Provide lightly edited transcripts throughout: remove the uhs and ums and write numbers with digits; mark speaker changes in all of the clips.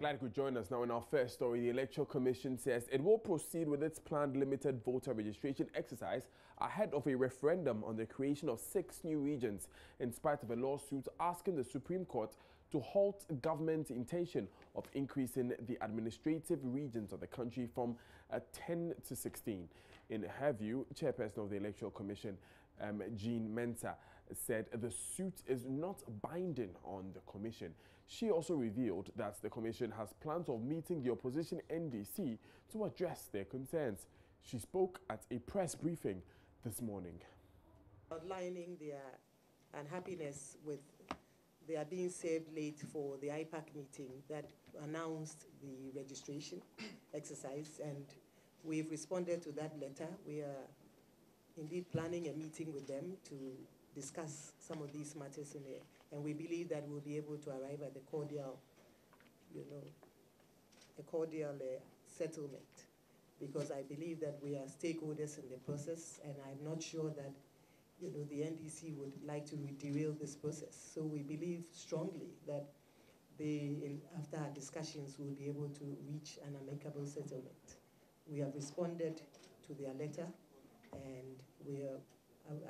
Speaker 1: Glad you could join us now. In our first story, the Electoral Commission says it will proceed with its planned limited voter registration exercise ahead of a referendum on the creation of 6 new regions, in spite of a lawsuit asking the Supreme Court to halt government's intention of increasing the administrative regions of the country from 10 to 16. In her view, Chairperson of the Electoral Commission, Jean Mensah, said the suit is not binding on the Commission. She also revealed that the Commission has plans of meeting the opposition NDC to address their concerns. She spoke at a press briefing this morning.
Speaker 2: Outlining their unhappiness with their being saved late for the IPAC meeting that announced the registration exercise, and we've responded to that letter. We are indeed planning a meeting with them to discuss some of these matters in there, and we believe that we'll be able to arrive at a cordial, settlement, because I believe that we are stakeholders in the process, and I'm not sure that the NDC would like to derail this process. So we believe strongly that after our discussions, we'll be able to reach an amicable settlement. We have responded to their letter, and we are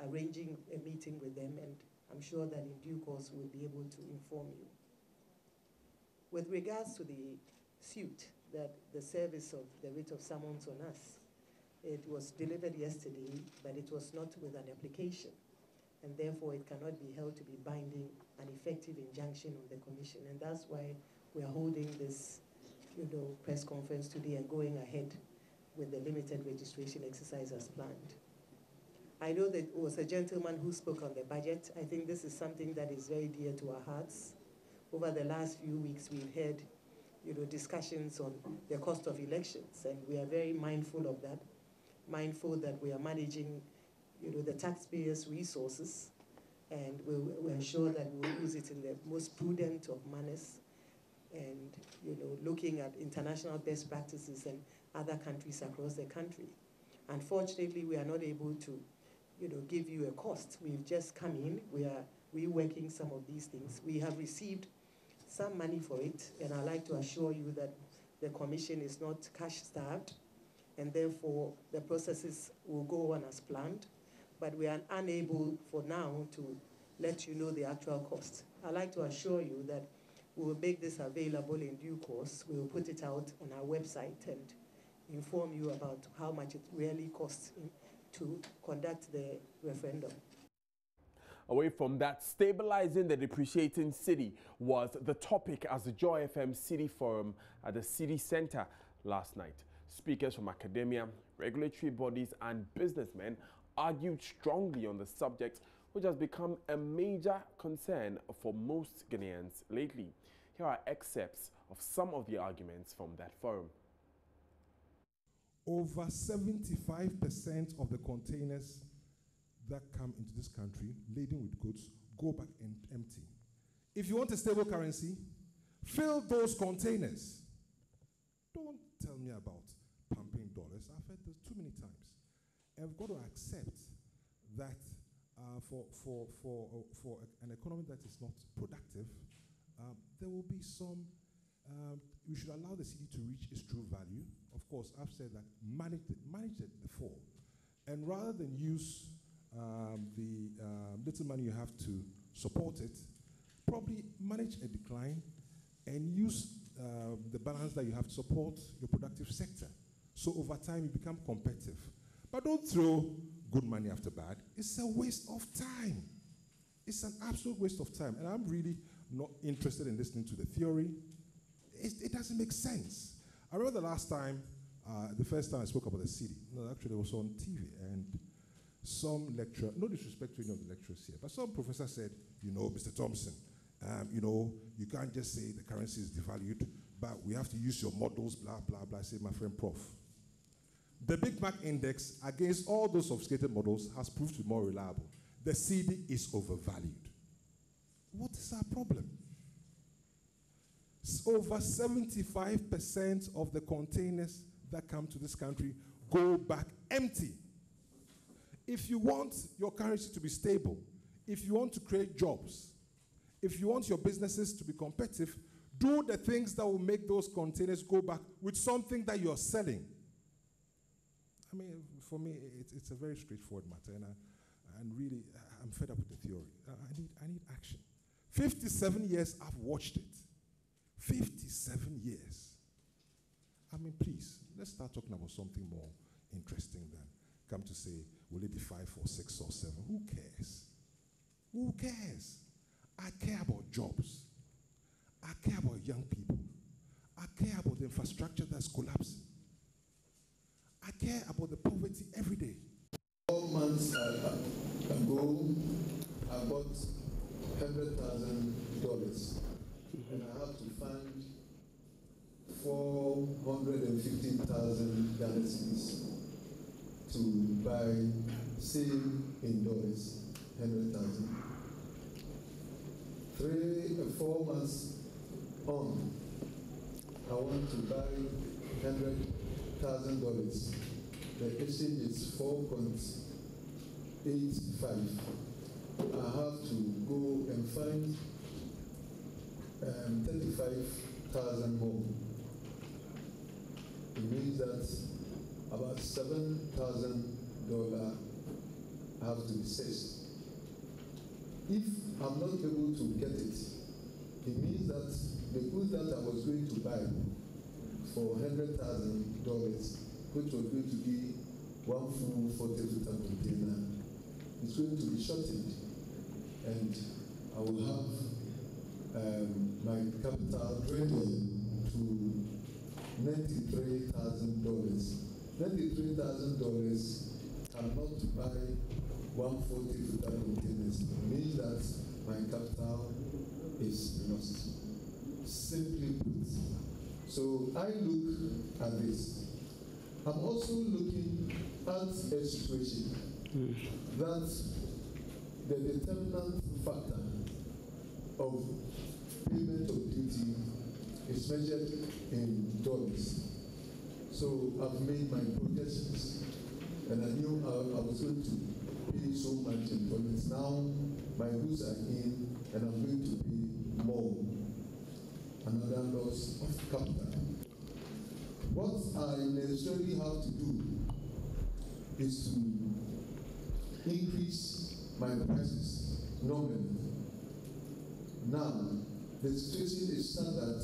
Speaker 2: arranging a meeting with them, and I'm sure that in due course we'll be able to inform you. With regards to the suit, that the service of the writ of summons on us, it was delivered yesterday, but it was not with an application, and therefore it cannot be held to be binding an effective injunction on the Commission, and that's why we are holding this press conference today and going ahead with the limited registration exercise as planned. I know that it was a gentleman who spoke on the budget. I think this is something that is very dear to our hearts. Over the last few weeks, we've had discussions on the cost of elections, and we are very mindful of that, mindful that we are managing the taxpayers' resources, and we'll ensure that we'll use it in the most prudent of manners, and looking at international best practices and other countries across the country. Unfortunately, we are not able to give you a cost. We've just come in. We are reworking some of these things. We have received some money for it, and I'd like to assure you that the Commission is not cash-starved, and therefore the processes will go on as planned, but we are unable for now to let you know the actual cost. I'd like to assure you that we will make this available in due course. We will put it out on our website and inform you about how much it really costs to conduct the referendum.
Speaker 1: Away from that, stabilizing the depreciating city was the topic as the Joy FM City Forum at the City Center last night. Speakers from academia, regulatory bodies and businessmen argued strongly on the subject, which has become a major concern for most Ghanaians lately. Here are excerpts of some of the arguments from that forum.
Speaker 3: Over 75% of the containers that come into this country laden with goods go back empty. If you want a stable currency, fill those containers. Don't tell me about pumping dollars. I've heard this too many times. And we've got to accept that for an economy that is not productive, there will be some. We should allow the city to reach its true value. Of course, I've said that manage the fall, and rather than use the little money you have to support it, probably manage a decline and use the balance that you have to support your productive sector. So over time, you become competitive. But don't throw good money after bad. It's a waste of time. It's an absolute waste of time. And I'm really not interested in listening to the theory. It doesn't make sense. I remember the last time, the first time I spoke about the city. No, actually, it was on TV, and some lecturer, no disrespect to any of the lecturers here, but some professor said, Mr. Thompson, you can't just say the currency is devalued, but we have to use your models, blah, blah, blah. I say, my friend Prof, the Big Mac Index, against all those sophisticated models, has proved to be more reliable. The CD is overvalued. What is our problem? Over 75% of the containers that come to this country go back empty. If you want your currency to be stable, if you want to create jobs, if you want your businesses to be competitive, Do the things that will make those containers go back with something that you're selling. I mean, for me, it's a very straightforward matter, and really, I'm fed up with the theory. I need action. 57 years I've watched it. 57 years. I mean, please, let's start talking about something more interesting than come to say, will it be 5 or 6 or 7? Who cares? Who cares? I care about jobs. I care about young people. I care about the infrastructure that's collapsing. I care about the poverty every day.
Speaker 4: 4 months ago, I bought $100,000, and I have to fund 415,000 Ghana cedis to buy, same in dollars, 100,000. 3 or 4 months on, I want to buy $100,000. The exchange is 4.85. I have to go and find 35,000 more. It means that about $7,000 have to be searched. If I'm not able to get it, it means that the goods that I was going to buy for $100,000, which was going to be one full 40-liter container, is going to be shortened, and I will have my capital ready to $93,000. $93,000 cannot buy 140-liter containers. It means that my capital is lost. Simply put. So I look at this. I'm also looking at a situation that the determinant factor of payment of duty is measured in dollars. So I've made my projections, and I knew I was going to pay so much in dollars. Now my goods are in, and I'm going to pay more. Another loss of capital. What I necessarily have to do is to increase my prices normally. Now, the situation is such that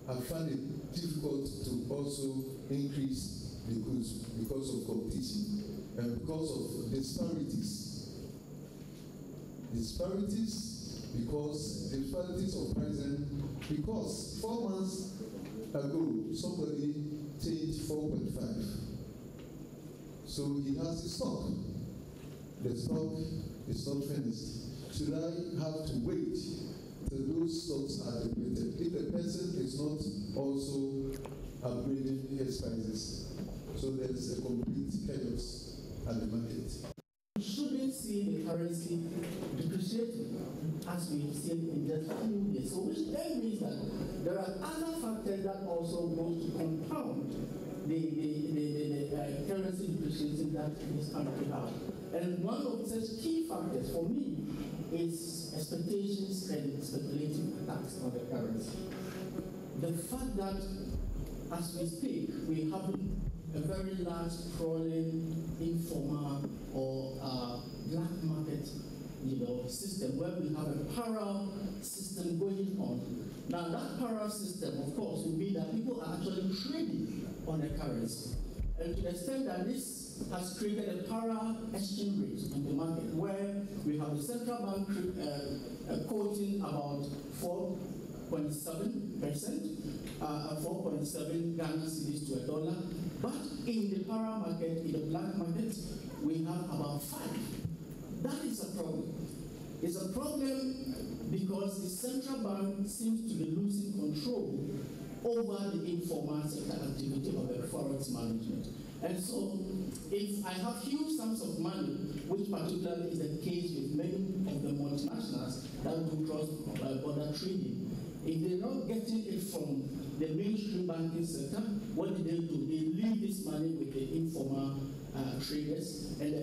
Speaker 4: I find it difficult to also increase the goods because of competition and because of disparities. Disparities of pricing, because 4 months ago, somebody changed 4.5. So he has the stock. The stock is not finished. Should I have to wait till those stocks are depleted if the person is not also upgrading his prices? So there is a complete chaos at the market.
Speaker 5: We shouldn't see the currency depreciating as we've seen in just a few years. So which then means that there are other factors that also go to compound the currency depreciation that this country has. And one of such key factors for me is expectations and speculative attacks on the currency. The fact that as we speak, we have a very large crawling informal or black market system where we have a parallel system going on. Now that parallel system, of course, will be that people are actually trading on the currency. And to the extent that this has created a parallel exchange rate in the market where we have the central bank quoting about 4.7%, 4.7 Ghana cedis to $1. But in the parallel market, in the black market, we have about 5. That is a problem. It's a problem because the central bank seems to be losing control over the informal sector activity of the forex management. And so, if I have huge sums of money, which particularly is the case with many of the multinationals that do cross-border trading, if they're not getting it from the mainstream banking sector, what do? They leave this money with the informal traders, and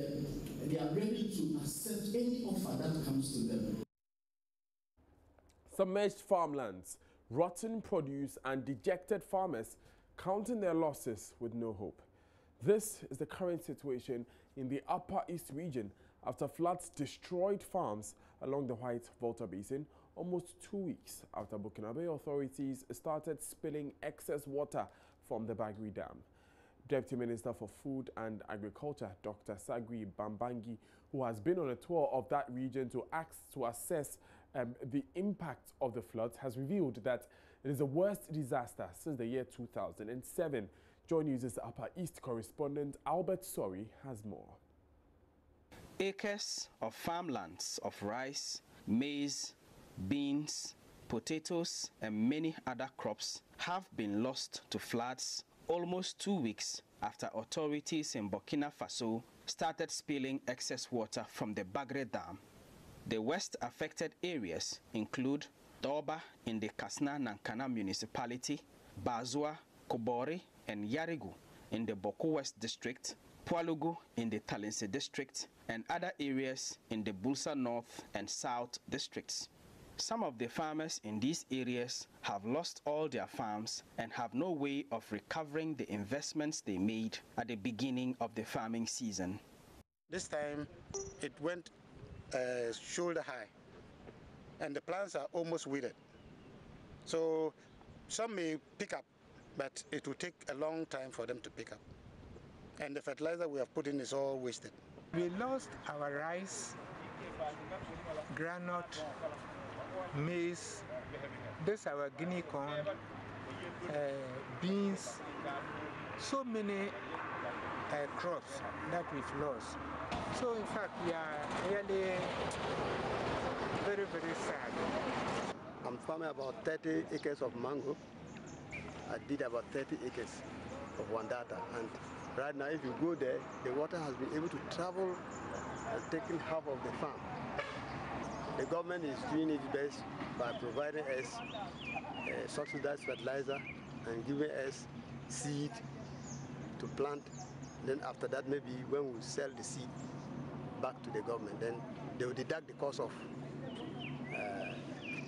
Speaker 5: they are ready to accept any offer that comes to them.
Speaker 1: Submerged farmlands, rotten produce and dejected farmers counting their losses with no hope. This is the current situation in the Upper East region after floods destroyed farms along the White Volta Basin almost 2 weeks after Burkinabe authorities started spilling excess water from the Bagri Dam. Deputy Minister for Food and Agriculture, Dr. Sagri Bambangi, who has been on a tour of that region to assess the impact of the floods, has revealed that it is the worst disaster since the year 2007. Joy News' Upper East correspondent Albert Sori has more.
Speaker 6: Acres of farmlands of rice, maize, beans, potatoes, and many other crops have been lost to floods almost 2 weeks after authorities in Burkina Faso started spilling excess water from the Bagre Dam. The worst affected areas include Doba in the Kasna Nankana municipality, Bazua, Kobori, and Yarigu in the Boko West district, Pualugu in the Talense district, and other areas in the Bulsa North and South districts. Some of the farmers in these areas have lost all their farms and have no way of recovering the investments they made at the beginning of the farming season.
Speaker 7: This time it went shoulder high and the plants are almost withered. So some may pick up, but it will take a long time for them to pick up. And the fertilizer we have put in is all wasted.
Speaker 8: We lost our rice, granite, maize, this our guinea corn, beans, so many crops that we've lost. So in fact we are really very, very sad.
Speaker 9: I'm farming about 30 acres of mango. I did about 30 acres of Wandata, and right now if you go there, the water has been able to travel and taking half of the farm. The government is doing its best by providing us subsidized fertilizer and giving us seed to plant. Then after that, maybe when we sell the seed back to the government, then they will deduct the cost of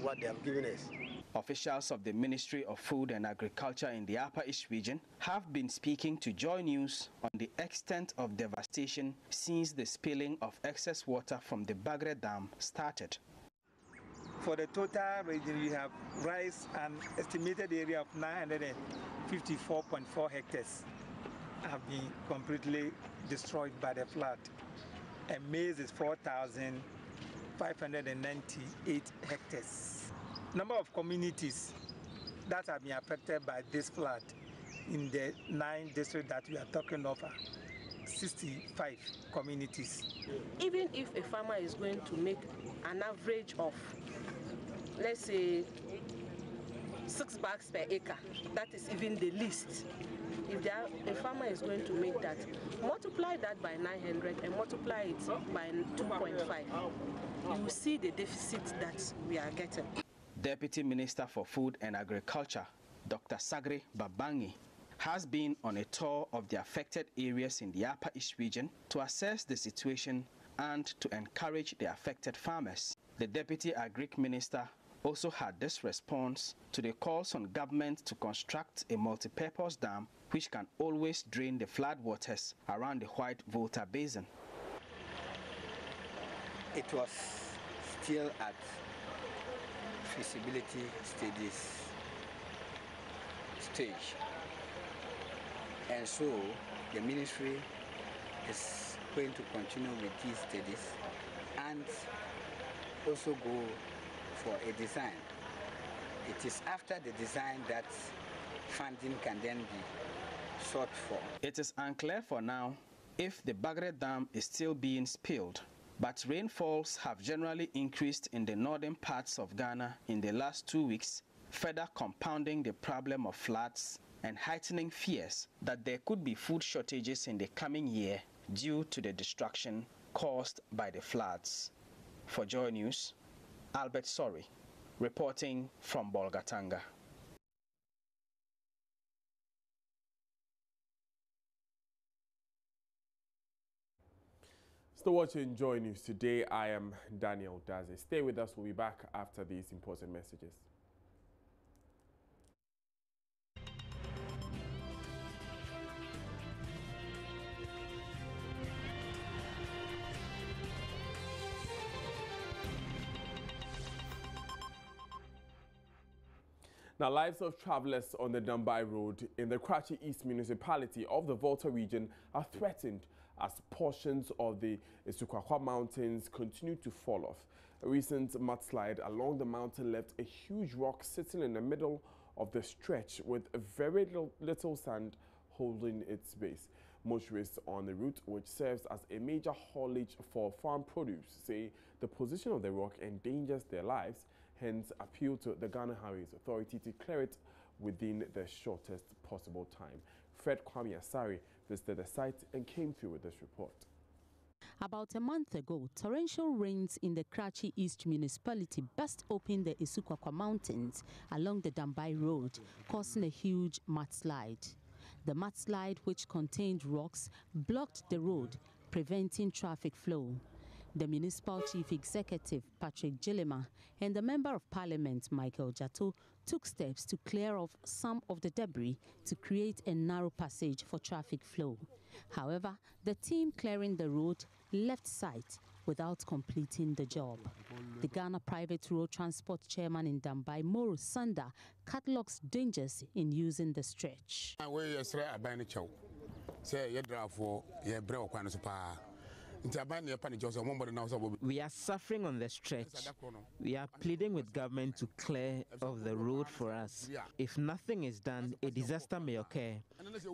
Speaker 9: what they have given us.
Speaker 6: Officials of the Ministry of Food and Agriculture in the Upper East region have been speaking to Joy News on the extent of devastation since the spilling of excess water from the Bagre Dam started.
Speaker 8: For the total region, we have rice, an estimated area of 954.4 hectares have been completely destroyed by the flood. And maize is 4,598 hectares. Number of communities that have been affected by this flood in the 9 districts that we are talking of are 65 communities.
Speaker 10: Even if a farmer is going to make an average of, let's say, 6 bags per acre, that is even the least. If a farmer is going to make that, multiply that by 900 and multiply it by 2.5, you will see the deficit that we are getting.
Speaker 6: Deputy Minister for Food and Agriculture, Dr. Sagri Bambangi, has been on a tour of the affected areas in the Upper East region to assess the situation and to encourage the affected farmers. The Deputy Agric Minister also had this response to the calls on government to construct a multi-purpose dam which can always drain the flood waters around the White Volta Basin.
Speaker 11: It was still at feasibility studies stage, and so the ministry is going to continue with these studies and also go for a design. It is after the design that funding can then be sought for.
Speaker 6: It is unclear for now if the Bagre Dam is still being spilled, but rainfalls have generally increased in the northern parts of Ghana in the last 2 weeks, further compounding the problem of floods and heightening fears that there could be food shortages in the coming year due to the destruction caused by the floods. For Joy News, Albert Sori, reporting from Bolgatanga.
Speaker 1: Still watching Joy News today. I am Daniel Daze. Stay with us. We'll be back after these important messages. Now, lives of travelers on the Dambai Road in the Karachi East municipality of the Volta region are threatened as portions of the Atukwei mountains continue to fall off. A recent mudslide along the mountain left a huge rock sitting in the middle of the stretch with very little sand holding its base. Motorists on the route, which serves as a major haulage for farm produce, say the position of the rock endangers their lives, hence appeal to the Ghana Highways Authority to clear it within the shortest possible time. Fred Kwame Asari visited the site and came through with this report.
Speaker 12: About a month ago, torrential rains in the Karachi East municipality burst open the Atukwei mountains along the Dambai Road, causing a huge mudslide. The mudslide, which contained rocks, blocked the road, preventing traffic flow. The municipal chief executive, Patrick Gillema, and the member of parliament, Michael Jato, took steps to clear off some of the debris to create a narrow passage for traffic flow. However, the team clearing the road left site without completing the job. The Ghana Private Road Transport Chairman in Dambai, Moro Sanda, catalogs dangers in using the stretch.
Speaker 6: We are suffering on the stretch. We are pleading with government to clear off the road for us. If nothing is done, a disaster may occur.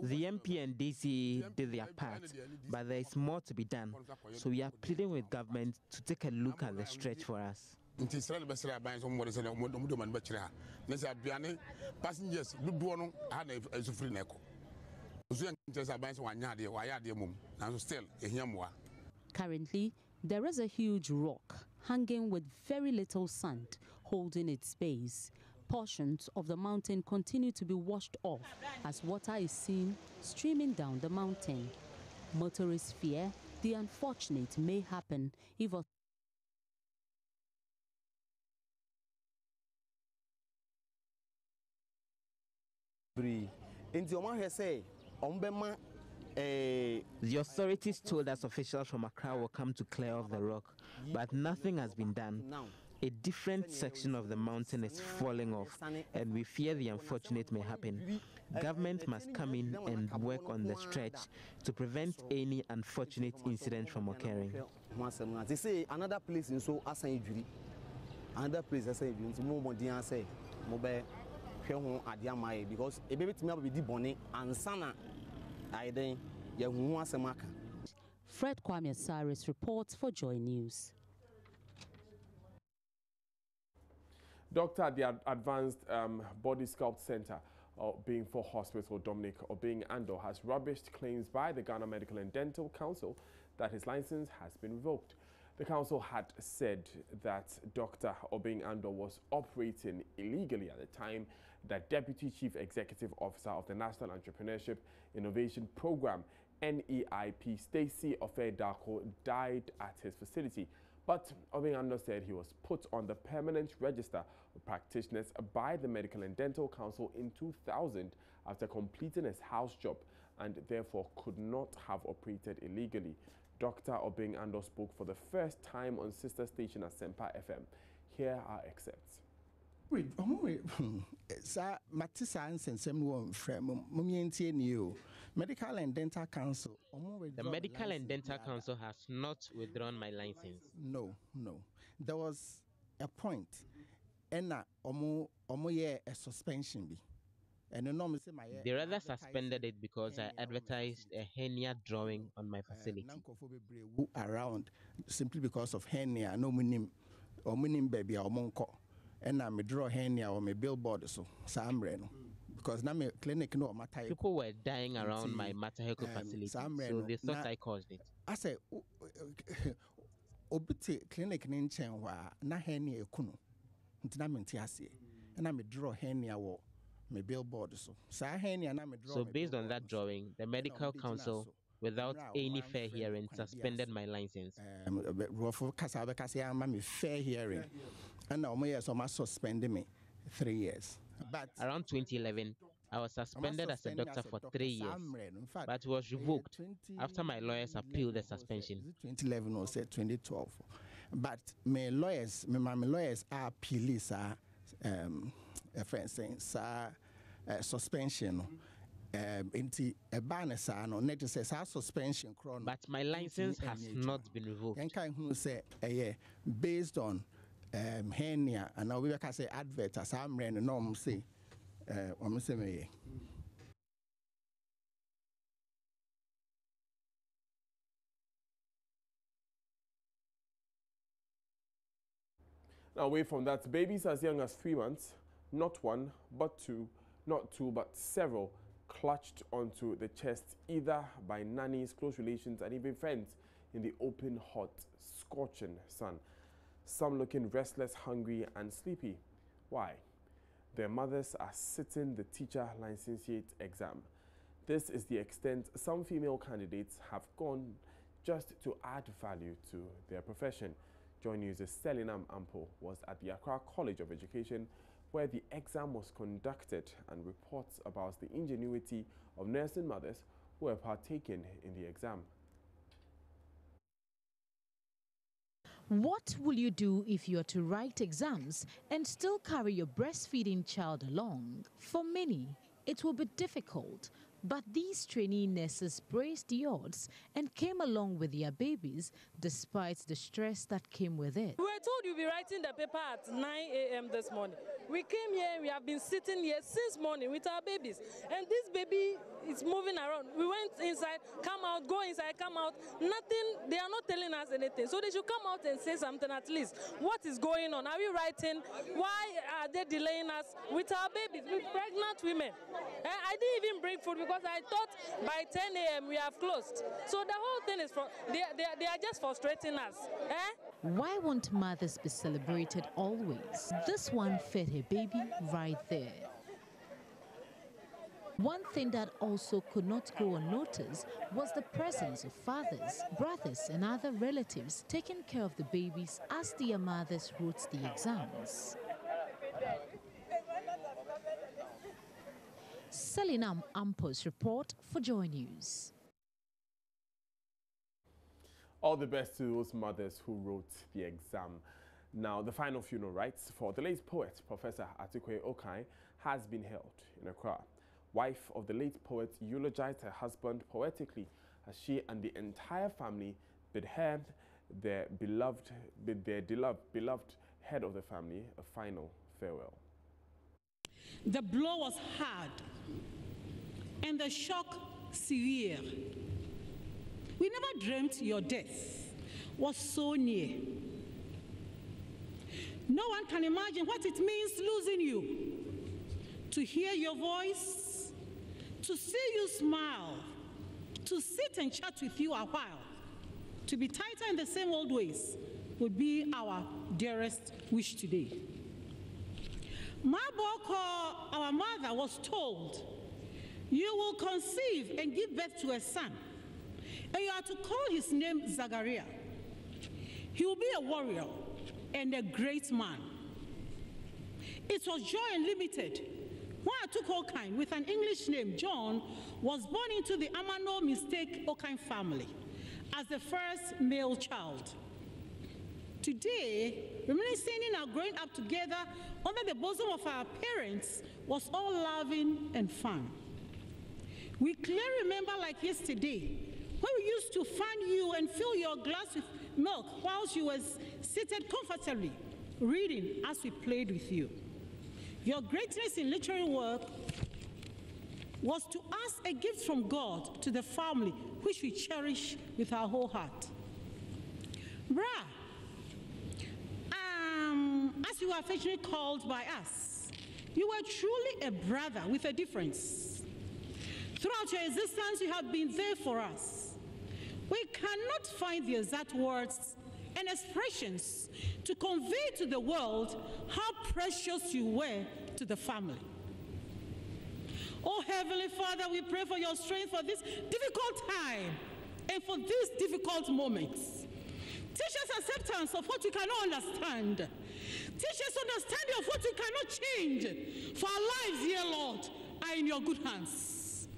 Speaker 6: The MP and DC did their part, but there is more to be done. So we are pleading with government to take a look at the stretch for us.
Speaker 12: Currently, there is a huge rock hanging with very little sand holding its base. Portions of the mountain continue to be washed off as water is seen streaming down the mountain. Motorists fear the unfortunate may happen if
Speaker 6: the authorities told us officials from Accra will come to clear off the rock, but nothing has been done. A different section of the mountain is falling off, and we fear the unfortunate may happen. Government must come in and work on the stretch to prevent any unfortunate incident from occurring.
Speaker 13: They say another place in so another place because a baby to me be bonnet and sana.
Speaker 12: Fred Kwame Asari reports for Joy News.
Speaker 1: Doctor at the Advanced Body Sculpt Center, being for Hospital, Dominic Ando, has rubbished claims by the Ghana Medical and Dental Council that his license has been revoked. The council had said that Dr. Ando was operating illegally at the time that Deputy Chief Executive Officer of the National Entrepreneurship Innovation Program, NEIP, Stacey Ofe-Darko, died at his facility. But Ando said he was put on the permanent register of practitioners by the Medical and Dental Council in 2000 after completing his house job and therefore could not have operated illegally. Dr. Ando spoke for the first time on sister station at Sempa FM. Here are excerpts.
Speaker 14: Medical and Dental Council.
Speaker 6: The Medical and Dental Council has not withdrawn my license.
Speaker 14: No. There was a point, and a suspension.
Speaker 6: They rather suspended it because I advertised a hernia drawing on my facility.
Speaker 14: Around simply because of hernia, no minim or minim baby or monko, and I may draw hernia or my billboard so Samreno. Because now my clinic no matter.
Speaker 6: People were dying around my Mataheko facility, so they thought I caused it.
Speaker 14: I say, obite clinic ninchen wa na hernia kuno. Ntina mentiasi, and I may draw hernia or my billboard so.
Speaker 6: So based on that drawing, the medical council, without any fair hearing, suspended my license.
Speaker 14: Fair hearing, and I suspended me 3 years.
Speaker 6: But around 2011, I was suspended as a doctor for 3 years, but it was revoked after my lawyers appealed the suspension.
Speaker 14: 2011 or 2012, but my lawyers are police a friend saying, sir, suspension. Into a banner, no, net says our suspension chrono.
Speaker 15: But my license has not been revoked.
Speaker 14: And kind who say, based on hernia, and now we can say advert as I'm running, no, say, me.
Speaker 1: Now, away from that, babies as young as 3 months, not one, but two, not two, but several, clutched onto the chest either by nannies, close relations, and even friends in the open, hot, scorching sun. Some looking restless, hungry, and sleepy. Why? Their mothers are sitting the teacher licentiate exam. This is the extent some female candidates have gone just to add value to their profession. Joy News' Selinam Ampo was at the Accra College of Education where the exam was conducted and reports about the ingenuity of nursing mothers who have partaken in the exam.
Speaker 16: What will you do if you are to write exams and still carry your breastfeeding child along? For many, it will be difficult, but these trainee nurses braced the odds and came along with their babies despite the stress that came with it.
Speaker 17: We were told you'll be writing the paper at 9 a.m. this morning. We came here, we have been sitting here since morning with our babies. And this baby is moving around. We went inside, come out, go inside, come out. Nothing, they are not telling us anything. So they should come out and say something at least. What is going on? Are we writing? Why are they delaying us with our babies, with pregnant women? I didn't even bring food because I thought by 10 a.m. we have closed. So the whole thing is, they are just frustrating us.
Speaker 16: Why won't mothers be celebrated always? This one fed her baby right there. One thing that also could not go unnoticed was the presence of fathers, brothers, and other relatives taking care of the babies as their mothers wrote the exams. Selinam Ampo's report for Joy News.
Speaker 1: All the best to those mothers who wrote the exam. Now, the final funeral rites for the late poet, Professor Atukwei has been held in Accra. Wife of the late poet eulogized her husband poetically as she and the entire family bid their beloved head of the family a final farewell.
Speaker 18: The blow was hard and the shock severe. We never dreamt your death was so near. No one can imagine what it means losing you. To hear your voice, to see you smile, to sit and chat with you a while, to be tighter in the same old ways would be our dearest wish today. Maboko, our mother, was told, you will conceive and give birth to a son, and you are to call his name Zachariah. He will be a warrior and a great man. It was Joy Unlimited when Atukwei, with an English name, John, was born into the Amano Mistake Okine family as the first male child. Today, reminiscing our growing up together under the bosom of our parents was all loving and fun. We clearly remember like yesterday when we used to fan you and fill your glass with milk whilst you were seated comfortably, reading as we played with you. Your greatness in literary work was to us a gift from God to the family, which we cherish with our whole heart. As you were affectionately called by us, you were truly a brother with a difference. Throughout your existence, you have been there for us. We cannot find the exact words and expressions to convey to the world how precious you were to the family. Oh, Heavenly Father, we pray for your strength for this difficult time and for these difficult moments. Teach us acceptance of what we cannot understand. Teach us understanding of what we cannot change. For our lives, dear Lord, are in your good hands.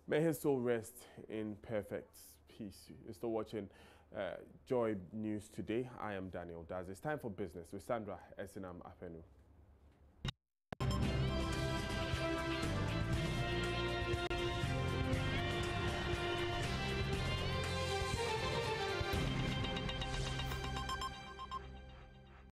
Speaker 1: May his soul rest in perfect peace. You're still watching Joy News Today. I am Daniel Daz. It's time for business with Sandra Esinam Apenu.